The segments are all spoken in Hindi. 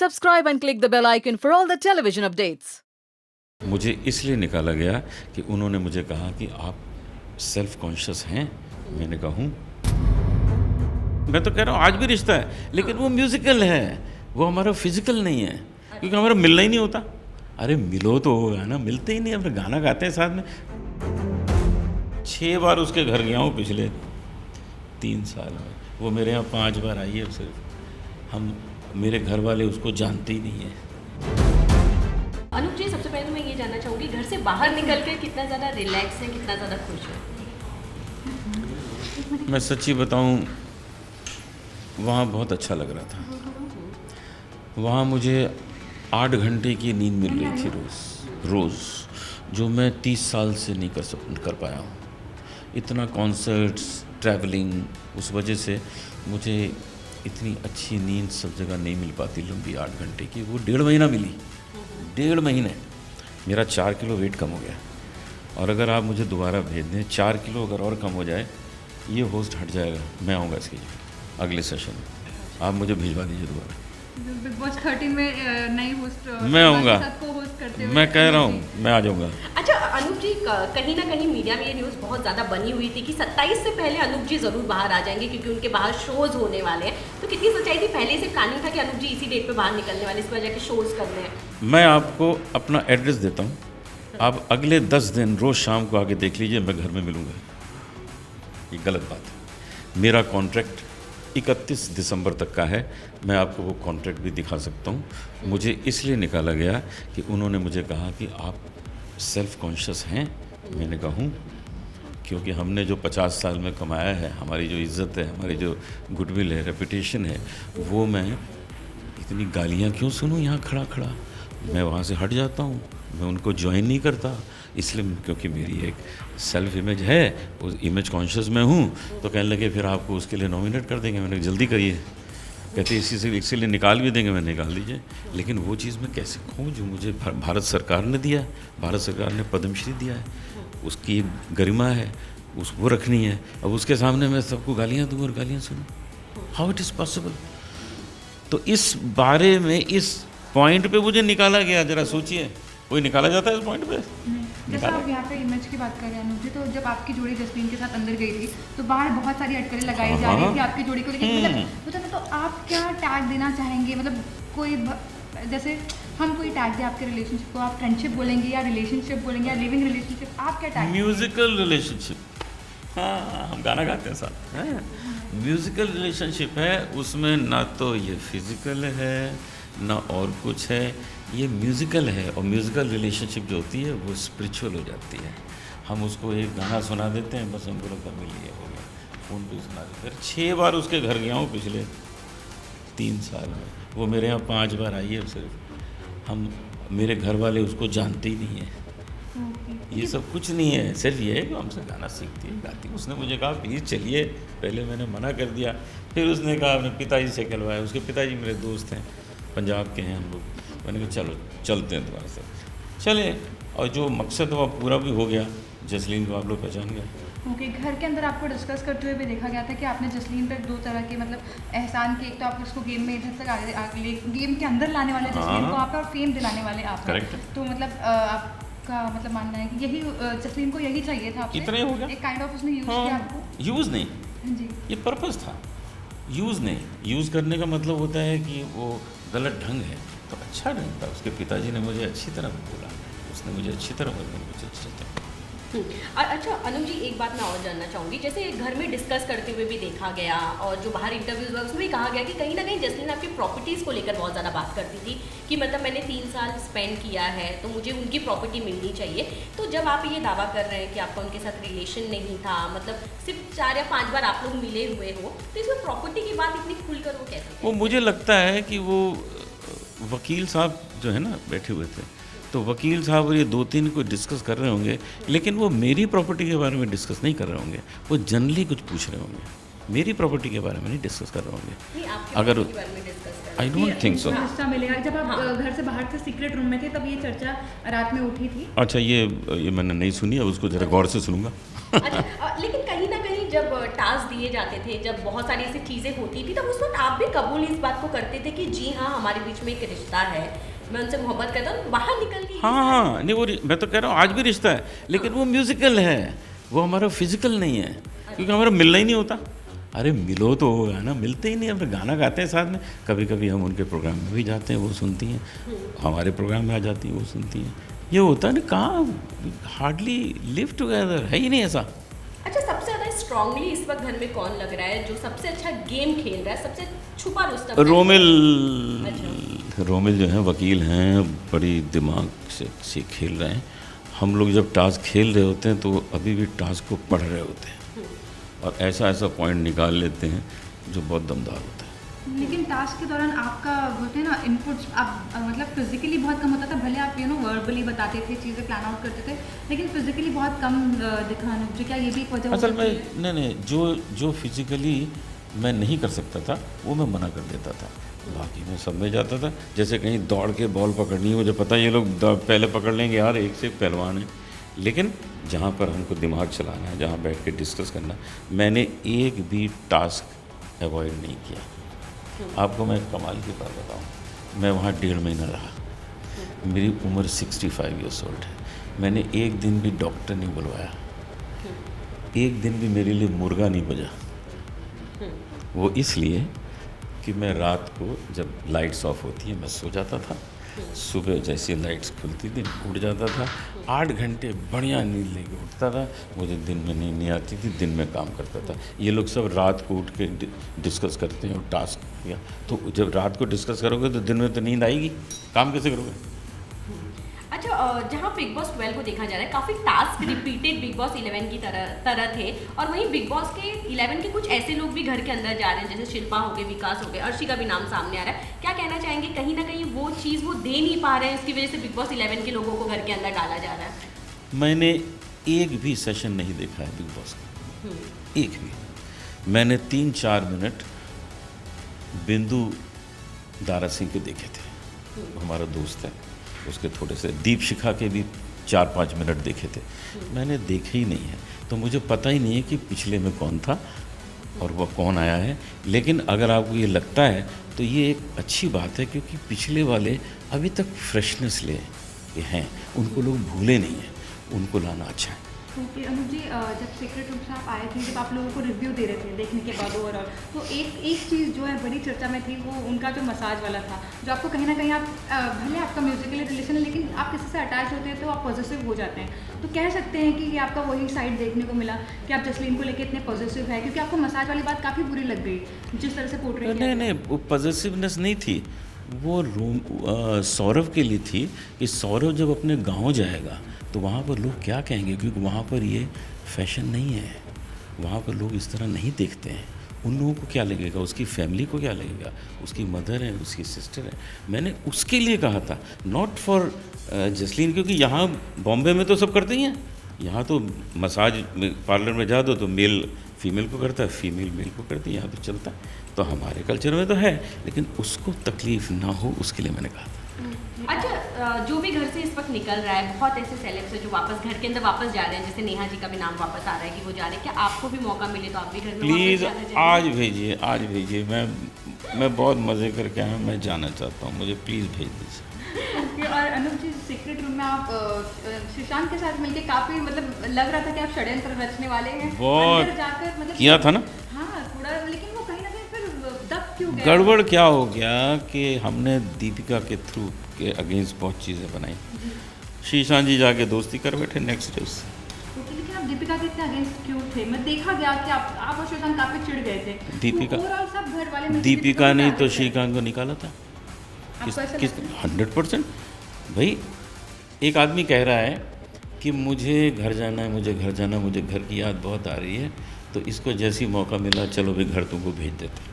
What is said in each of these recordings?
subscribe and click the bell icon for all the television updates. मुझे इसलिए निकाला गया कि उन्होंने मुझे कहा कि आप सेल्फ कॉन्शियस हैं। मैंने कहा हूँ। मैं तो कह रहा हूँ आज भी रिश्ता है, लेकिन वो म्यूजिकल है, वो हमारा फिजिकल नहीं है, क्योंकि हमारा मिलना ही नहीं होता। अरे मिलो तो होगा ना, मिलते ही नहीं, अपने गाना गाते हैं साथ में। 6 बार उसके घर गया हूँ पिछले 3 साल में। वो मेरे यहाँ 5 बार आई है सिर्फ। मेरे घर वाले उसको जानते ही नहीं हैं। अनूप जी, सबसे पहले तो मैं ये जानना चाहूँगी, घर से बाहर निकल कर कितना ज़्यादा रिलैक्स है, कितना ज़्यादा खुश है? मैं सच्ची बताऊँ, वहाँ बहुत अच्छा लग रहा था। वहाँ मुझे 8 घंटे की नींद मिल रही थी रोज़, जो मैं 30 साल से नहीं कर पाया हूँ। इतना कॉन्सर्ट्स, ट्रैवलिंग, उस वजह से मुझे इतनी अच्छी नींद सब जगह नहीं मिल पाती लंबी 8 घंटे की। वो 1.5 महीना मिली। 1.5 महीने मेरा 4 किलो वेट कम हो गया। और अगर आप मुझे दोबारा भेज दें, 4 किलो अगर और कम हो जाए, ये होस्ट हट जाएगा। मैं आऊँगा इसके अगले सेशन में। आप मुझे भिजवा दीजिए दोबारा। बिग बॉस 13 में नई होस्ट मैं आऊँगा, होस्ट करते हुए मैं कह रहा हूँ, मैं आ जाऊँगा। अच्छा अनूप जी, कहीं ना कहीं मीडिया में ये न्यूज़ बहुत ज़्यादा बनी हुई थी कि 27 से पहले अनूप जी ज़रूर बाहर आ जाएंगे, क्योंकि उनके बाहर शोज़ होने वाले हैं। तो कितनी सच्चाई थी? पहले से प्लानिंग था कि अनूप जी इसी डेट पे बाहर निकलने वाले, इस वजह के शोज़ करने हैं? मैं आपको अपना एड्रेस देता हूँ, आप अगले 10 दिन रोज़ शाम को आके देख लीजिए, मैं घर में मिलूँगा। ये गलत बात है। मेरा कॉन्ट्रैक्ट 31 दिसंबर तक का है। मैं आपको वो कॉन्ट्रैक्ट भी दिखा सकता हूँ। मुझे इसलिए निकाला गया कि उन्होंने मुझे कहा कि आप सेल्फ कॉन्शियस हैं। मैंने कहा हूँ, क्योंकि हमने जो 50 साल में कमाया है, हमारी जो इज़्ज़त है, हमारी जो गुडविल है, रेपुटेशन है, वो मैं इतनी गालियाँ क्यों सुनूँ यहाँ खड़ा खड़ा। मैं वहाँ से हट जाता हूँ, मैं उनको ज्वाइन नहीं करता, इसलिए क्योंकि मेरी एक सेल्फ इमेज है, उस इमेज कॉन्शियस में हूँ। तो कहने लगे फिर आपको उसके लिए नॉमिनेट कर देंगे। मैंने कहा जल्दी करिए। कहते इसीलिए निकाल भी देंगे। मैं निकाल दीजिए, लेकिन वो चीज़ मैं कैसे खाऊँ जो मुझे भारत सरकार ने दिया है। भारत सरकार ने पद्मश्री दिया है, उसकी एक गरिमा है, उसको रखनी है। अब उसके सामने मैं सबको गालियाँ दूँ और गालियाँ सुनूँ, हाउ इट इज़ पॉसिबल। तो इस बारे में, इस पॉइंट पे मुझे निकाला गया। ज़रा सोचिए, कोई निकाला जाता है इस पॉइंट पे? जैसा आप यहाँ पे इमेज की बात कर रहे हैं अनूप जी, तो जब आपकी जोड़ी जसलीन के साथ अंदर गई थी तो बाहर बहुत सारी अटकलें लगाई जा रही थी आपकी जोड़ी को लेकर। मतलब तो आप क्या टैग देना चाहेंगे? मतलब कोई जैसे हम कोई टैग दे आपके रिलेशनशिप को, आप फ्रेंडशिप बोलेंगे या रिलेशनशिप बोलेंगे या लिविंग रिलेशनशिप, आप क्या टैग? Musical relationship. हाँ, हम गाना गाते हैं साथ। म्यूजिकल रिलेशनशिप है, उसमें ना तो ये फिजिकल है ना और कुछ है, ये म्यूज़िकल है। और म्यूज़िकल रिलेशनशिप जो होती है वो स्पिरिचुअल हो जाती है। हम उसको एक गाना सुना देते हैं, बस हमको लगता है मिल गया, हो गया, फ़ोन पे सुना देते हैं। 6 बार उसके घर गया हूँ पिछले 3 साल में। वो मेरे यहाँ 5 बार आई है सिर्फ। मेरे घर वाले उसको जानते ही नहीं हैं। ये सब कुछ नहीं है, सिर्फ ये है कि हमसे गाना सीखती है, गाती है। उसने मुझे कहा प्लीज़ चलिए, पहले मैंने मना कर दिया, फिर उसने कहा अपने पिताजी से कहलवाया। उसके पिताजी मेरे दोस्त हैं, पंजाब के हैं हम लोग। मैंने कहा चलो चलते हैं तुम्हारे साथ, चले। और जो मकसद हुआ पूरा भी हो गया। जसलीन को आप लोग पहचान गए। ओके, घर के अंदर आपको डिस्कस करते हुए भी देखा गया था कि आपने जसलीन पर 2 तरह के मतलब एहसान किए। एक तो आप उसको गेम में इधर तक आगे गेम के अंदर लाने वाले जसलीन को आप, और फेम दिलाने वाले आप। करेक्ट। तो मतलब आपका मतलब मानना है कि यही जसलीन को यही चाहिए था आपसे? इतना ही हो गया। एक काइंड ऑफ उसने यूज़ किया आपको? यूज़ नहीं, जी, ये पर्पस था। यूज़ नहीं, यूज़ करने का मतलब होता है कि वो गलत ढंग है, तो अच्छा ढंग था। उसके पिताजी ने मुझे अच्छी तरह बोला, उसने मुझे अच्छी तरह बोला, मुझे अच्छा था। अच्छा अनूप जी, एक बात मैं और जानना चाहूँगी। जैसे घर में डिस्कस करते हुए भी देखा गया, और जो बाहर इंटरव्यूज़ हुआ उसमें भी कहा गया कि कहीं ना कहीं जसलीन आपकी प्रॉपर्टीज़ को लेकर बहुत ज़्यादा बात करती थी कि मतलब मैंने 3 साल स्पेंड किया है तो मुझे उनकी प्रॉपर्टी मिलनी चाहिए। तो जब आप ये दावा कर रहे हैं कि आपका उनके साथ रिलेशन नहीं था, मतलब सिर्फ 4 या 5 बार आप लोग मिले हुए हो, तो इसमें प्रॉपर्टी की बात इतनी खुलकर वो कैसे? वो मुझे लगता है कि वो वकील साहब जो है ना बैठे हुए थे, तो वकील साहब और ये 2-3 को डिस्कस कर रहे होंगे, लेकिन वो मेरी प्रॉपर्टी के बारे में डिस्कस नहीं कर रहे होंगे। वो जनरली कुछ पूछ रहे होंगे, मेरी प्रॉपर्टी के बारे में नहीं डिस्कस कर रहे होंगे। अगर आई डोंट थिंक सो। हिस्सा मिलेगा जब आप घर से बाहर से सीक्रेट रूम में थे, तब ये चर्चा रात में उठी थी। अच्छा, ये मैंने नहीं सुनी, अब उसको ज़रा गौर से सुनूंगा। अच्छा, लेकिन कहीं ना कहीं जब टास्क दिए जाते थे, जब बहुत सारी ऐसी चीज़ें होती थी, तब उस वक्त आप भी कबूल इस बात को करते थे कि जी हाँ, हमारे बीच में एक रिश्ता है, मैं उनसे मोहब्बत करता हूँ, बाहर निकल के हाँ, नहीं वो मैं तो कह रहा हूँ आज भी रिश्ता है, लेकिन वो म्यूजिकल है, वो हमारा फिजिकल नहीं है, क्योंकि हमारा मिलना ही नहीं होता। अरे मिलो तो है ना, मिलते ही नहीं, हम गाना गाते हैं साथ में, कभी कभी हम उनके प्रोग्राम में भी जाते हैं, वो सुनती हैं, हमारे प्रोग्राम में आ जाती हैं, वो सुनती हैं। ये होता है ना, कहाँ हार्डली लिव टुगेदर, है ही नहीं ऐसा। अच्छा, सबसे ज़्यादा स्ट्रांगली इस वक्त घर में कौन लग रहा है जो सबसे अच्छा गेम खेल रहा है, सबसे छुपा रुस्तम? रोमिल जो है वकील हैं, बड़ी दिमाग से खेल रहे हैं। हम लोग जब टास्क खेल रहे होते हैं तो अभी भी टास्क को पढ़ रहे होते हैं और ऐसा पॉइंट निकाल लेते हैं जो बहुत दमदार होता है। लेकिन टास्क के दौरान आपका बोलते हैं ना इनपुट्स, आप मतलब फिजिकली बहुत कम होता था, भले आप वर्बली बताते थे, चीज़ें प्लान आउट करते थे, लेकिन फिजिकली बहुत कम दिखाना, जो क्या ये भी एक वजह हो असल सकती है? में नहीं, जो फिजिकली मैं नहीं कर सकता था वो मैं मना कर देता था, बाकी मैं सब में जाता था। जैसे कहीं दौड़ के बॉल पकड़नी है, मुझे पता है ये लोग पहले पकड़ लेंगे यार, एक से एक पहलवान है, लेकिन जहाँ पर हमको दिमाग चलाना है, जहाँ बैठ के डिस्कस करना, मैंने एक भी टास्क अवॉइड नहीं किया। आपको मैं कमाल की बात बताऊँ, मैं वहाँ 1.5 महीना रहा, मेरी उम्र 65 ईयर्स ओल्ड है, मैंने एक दिन भी डॉक्टर नहीं बुलवाया, एक दिन भी मेरे लिए मुर्गा नहीं बजा। वो इसलिए कि मैं रात को जब लाइट्स ऑफ होती है मैं सो जाता था, सुबह जैसे लाइट्स खुलती थी उठ जाता था, 8 घंटे बढ़िया नींद लेके उठता था, मुझे दिन में नींद नहीं आती थी, दिन में काम करता था। ये लोग सब रात को उठ के डिस्कस करते हैं और टास्क किया, तो जब रात को डिस्कस करोगे तो दिन में तो नींद आएगी, काम कैसे करोगे? अच्छा, जहाँ बिग बॉस 12 को देखा जा रहा है, काफ़ी टास्क रिपीटेड बिग बॉस 11 की तरह थे, और वहीं बिग बॉस के 11 के कुछ ऐसे लोग भी घर के अंदर जा रहे हैं, जैसे शिल्पा हो गए, विकास हो गए, अर्शी का भी नाम सामने आ रहा है। क्या कहना चाहेंगे, कहीं ना कहीं वो चीज़ वो दे नहीं पा रहे हैं, इसकी वजह से बिग बॉस 11 के लोगों को घर के अंदर डाला जा रहा है? मैंने एक भी सेशन नहीं देखा है बिग बॉस का, एक भी। मैंने 3-4 मिनट बिंदु दारा सिंह के देखे थे, हमारा दोस्त है, उसके थोड़े से दीपशिखा के भी 4-5 मिनट देखे थे, मैंने देखे ही नहीं है, तो मुझे पता ही नहीं है कि पिछले में कौन था और वह कौन आया है। लेकिन अगर आपको ये लगता है तो ये एक अच्छी बात है, क्योंकि पिछले वाले अभी तक फ्रेशनेस ले हैं, उनको लोग भूले नहीं हैं, उनको लाना अच्छा है। ओके अनुज जी, जब सीक्रेट रूम से आप आए थे, जब आप लोगों को रिव्यू दे रहे थे देखने के बाद ओवरऑल, तो एक चीज़ जो है बड़ी चर्चा में थी, वो उनका जो मसाज वाला था, जो आपको कहीं ना कहीं आप भले आपका म्यूजिकली रिलेशन है, लेकिन आप किसी से अटैच होते हैं तो आप पॉजिटिव हो जाते हैं, तो कह सकते हैं कि ये आपका वही साइड देखने को मिला कि आप जसलीन को लेकर इतने पॉजिटिव है, क्योंकि आपको मसाज वाली बात काफ़ी बुरी लग गई जिस तरह से पोर्ट्रेट किया? नहीं, वो पॉजिटिवनेस नहीं थी, वो सौरभ के लिए थी कि सौरभ जब अपने गांव जाएगा तो वहाँ पर लोग क्या कहेंगे, क्योंकि वहाँ पर ये फैशन नहीं है, वहाँ पर लोग इस तरह नहीं देखते हैं, उन लोगों को क्या लगेगा, उसकी फैमिली को क्या लगेगा, उसकी मदर है, उसकी सिस्टर है। मैंने उसके लिए कहा था, नॉट फॉर जसलीन, क्योंकि यहाँ बॉम्बे में तो सब करते ही हैं, यहाँ तो मसाज पार्लर में जा दो तो मेल फीमेल को करता है, फीमेल मेल को करती है, यहाँ तो चलता है, तो हमारे कल्चर में तो है, लेकिन उसको तकलीफ़ ना हो उसके लिए मैंने कहा था। अच्छा, जो भी घर से इस वक्त निकल रहा है, बहुत ऐसे सेलेब्स हैं जो वापस घर के अंदर वापस जा रहे हैं, जैसे नेहा जी का भी नाम वापस आ रहा है कि वो जा रहे हैं, क्या आपको भी मौका मिले तो आप भी घर में प्लीज़ वापस जाना चाहेंगे? आज भेजिए, मैं बहुत मज़े करके आया हूँ, मैं जाना चाहता हूँ, मुझे प्लीज़ भेज दीजिए। ओके, और अनुज जी, सीक्रेट रूम में आप श्रीशांत के साथ मिलके काफ़ी मतलब लग रहा था कि आप षड्यंत्र रचने वाले हैं, बहुत अंदर जाकर मतलब किया था ना। हाँ थोड़ा, लेकिन वो कहीं ना कहीं फिर दब क्यों गया? गड़बड़ क्या हो गया कि हमने दीपिका के थ्रू के अगेंस्ट बहुत चीज़ें बनाई, श्रीशांत जी जाके दोस्ती कर बैठे नेक्स्ट डे उससे। ओके, लेकिन आप दीपिका के इतने अगेंस्ट क्यों थे? मैं देखा गया कि आप और श्रीशांत काफ़ी चिढ़ गए थे। दीपिका, तो overall सब घर वाले मिलके दीपिका ने तो थे। श्रीकांत को निकाला था, आपको ऐसा किस लगता है? 100%। भाई एक आदमी कह रहा है कि मुझे घर जाना है, मुझे घर जाना, मुझे घर की याद बहुत आ रही है, तो इसको जैसी मौका मिला चलो भाई घर तुमको भेज देते।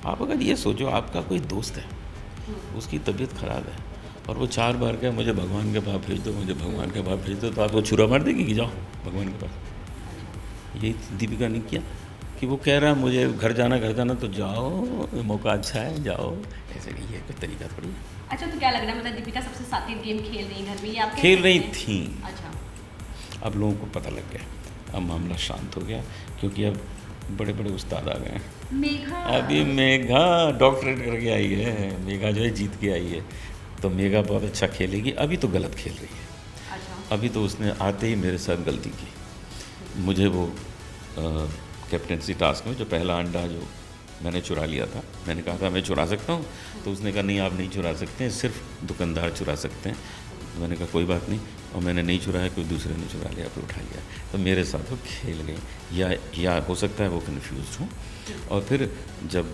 आप अगर ये सोचो, आपका कोई दोस्त है, उसकी तबीयत ख़राब है और वो 4 बार कहे मुझे भगवान के पास भेज दो, मुझे भगवान के पास भेज दो, तो आपको छुरा मार देगी कि जाओ भगवान के पास। यही दीपिका ने किया कि वो कह रहा है मुझे घर जाना तो जाओ, मौका अच्छा है जाओ, ऐसे नहीं है, कोई तरीका थोड़ी है। अच्छा, तो क्या लग रहा है, मतलब दीपिका सबसे सातिर गेम खेल रही घर में, ये आप खेल रही थी, अच्छा, अब लोगों को पता लग गया, अब मामला शांत हो गया, क्योंकि अब बड़े बड़े उस्ताद आ गए हैं। मेघा अभी मेघा डॉक्टरेट करके आई है, मेघा जो है जीत के आई है, तो मेघा बहुत अच्छा खेलेगी। अभी तो गलत खेल रही है। अच्छा। अभी तो उसने आते ही मेरे साथ गलती की। मुझे वो कैप्टनसी टास्क में जो पहला अंडा जो मैंने चुरा लिया था, मैंने कहा था मैं चुरा सकता हूँ, तो उसने कहा नहीं आप नहीं चुरा सकते हैं, सिर्फ दुकानदार चुरा सकते हैं। तो मैंने कहा कोई बात नहीं, और मैंने नहीं चुराया, कोई दूसरे ने चुरा लिया, फिर उठा लिया। तो मेरे साथ वो खेल गई, या हो सकता है वो कन्फ्यूज़ हूँ। और फिर जब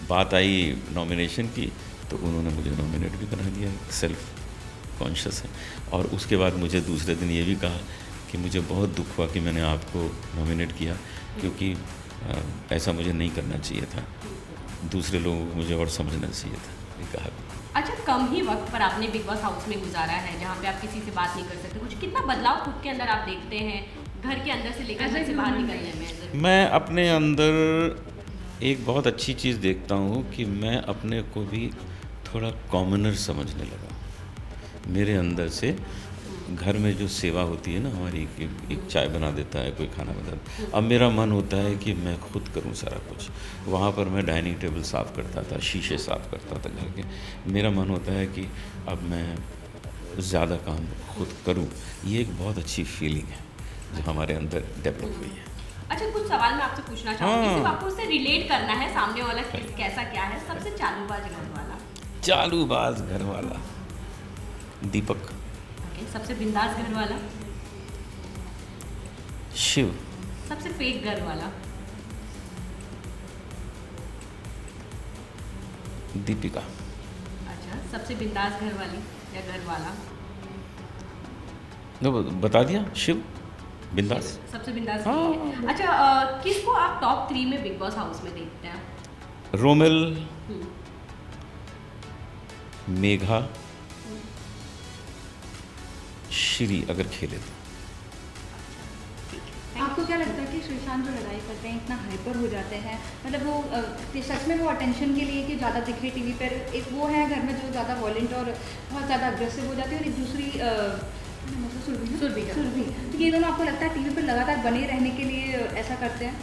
बात आई नॉमिनेशन की, तो उन्होंने मुझे नॉमिनेट भी करा दिया, सेल्फ कॉन्शियस है। और उसके बाद मुझे दूसरे दिन ये भी कहा कि मुझे बहुत दुख हुआ कि मैंने आपको नॉमिनेट किया, क्योंकि ऐसा मुझे नहीं करना चाहिए था, दूसरे लोगों को मुझे और समझना चाहिए था, ये कहा। अच्छा, कम ही वक्त पर आपने बिग बॉस हाउस में गुजारा है, जहाँ पे आप किसी से बात नहीं कर सकते, कुछ कितना बदलाव खुद के अंदर आप देखते हैं, घर के अंदर से लेकर घर से बाहर निकलने में? मैं अपने अंदर एक बहुत अच्छी चीज़ देखता हूँ कि मैं अपने को भी थोड़ा कॉमनर समझने लगा। मेरे अंदर से घर में जो सेवा होती है ना हमारी, एक चाय बना देता है, कोई खाना बना देता है, अब मेरा मन होता है कि मैं खुद करूं सारा कुछ। वहाँ पर मैं डाइनिंग टेबल साफ़ करता था, शीशे साफ़ करता था घर के। मेरा मन होता है कि अब मैं ज़्यादा काम खुद करूं। ये एक बहुत अच्छी फीलिंग है जो हमारे अंदर डेवलप हुई है। अच्छा, कुछ सवाल मैं आपसे पूछना चाहूँगी, हाँ। सिर्फ आपको उससे रिलेट करना है, सामने वाला कैसा क्या है। सबसे चालूबाज घर वाला? चालूबाज घर वाला दीपक। सबसे बिंदास घर वाला? शिव। सबसे फेक घर वाला? दीपिका। अच्छा, सबसे बिंदास घर वाली या घर वाला? नो, बता दिया, शिव बिंदास। सबसे बिंदास हाँ। यही है। अच्छा, किसको आप टॉप 3 में बिग बॉस हाउस में देखते हैं? रोमिल, मेघा, श्री अगर खेले तो। आपको क्या लगता है कि श्रीशांत जो लड़ाई करते हैं इतना हाइपर हो जाते हैं, मतलब वो सच में वो अटेंशन के लिए कि ज़्यादा दिखे टीवी पर, एक वो है घर में जो ज़्यादा वॉयलेंट और बहुत ज़्यादा अग्रेसिव हो जाती है, और एक दूसरी सुरभि। तो ये दोनों आपको लगता है टीवी पर लगातार बने रहने के लिए ऐसा करते हैं,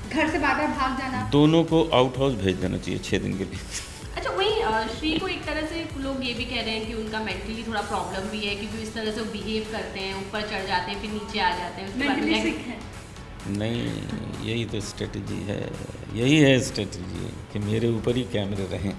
घर से बार बार भाग जाना? दोनों को आउट हाउस भेज देना चाहिए 6 दिन के लिए। अच्छा, वही श्री को एक तरह से लोग ये भी कह रहे हैं कि उनका मेंटली थोड़ा प्रॉब्लम भी है, क्योंकि इस तरह से वो बिहेव करते हैं, ऊपर चढ़ जाते हैं फिर नीचे आ जाते हैं, उसके बाद मेंटली next- सिक है। नहीं, यही तो स्ट्रेटजी है, यही है स्ट्रेटजी कि मेरे ऊपर ही कैमरे रहें।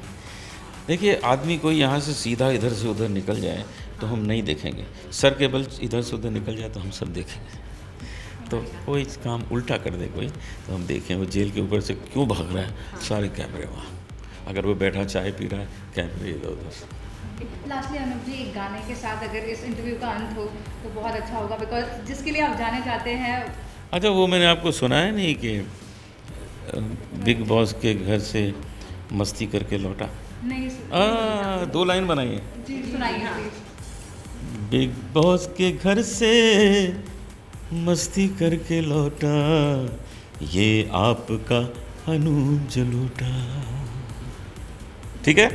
देखिए, आदमी कोई यहाँ से सीधा इधर से उधर निकल जाए तो हम नहीं देखेंगे, सर के बल इधर से उधर निकल जाए तो हम सब देखेंगे। तो कोई काम उल्टा कर दे कोई, तो हम देखें वो जेल के ऊपर से क्यों भाग रहा है, सारे कैमरे वहाँ। अगर वो बैठा चाय पी रहा है, कैमरे इधर उधर। लास्टली अनुप जी, एक गाने के साथ अगर इस इंटरव्यू का अंत हो तो बहुत अच्छा होगा, बिकॉज जिसके लिए आप जाने चाहते हैं। अच्छा, वो मैंने आपको सुना है नहीं कि बिग बॉस के घर से मस्ती करके लौटा? नहीं 2 लाइन बनाई है। जी सुनाइए प्लीज। बिग बॉस के घर से मस्ती करके लौटा, ये आपका अनुज लौटा। ठीक है।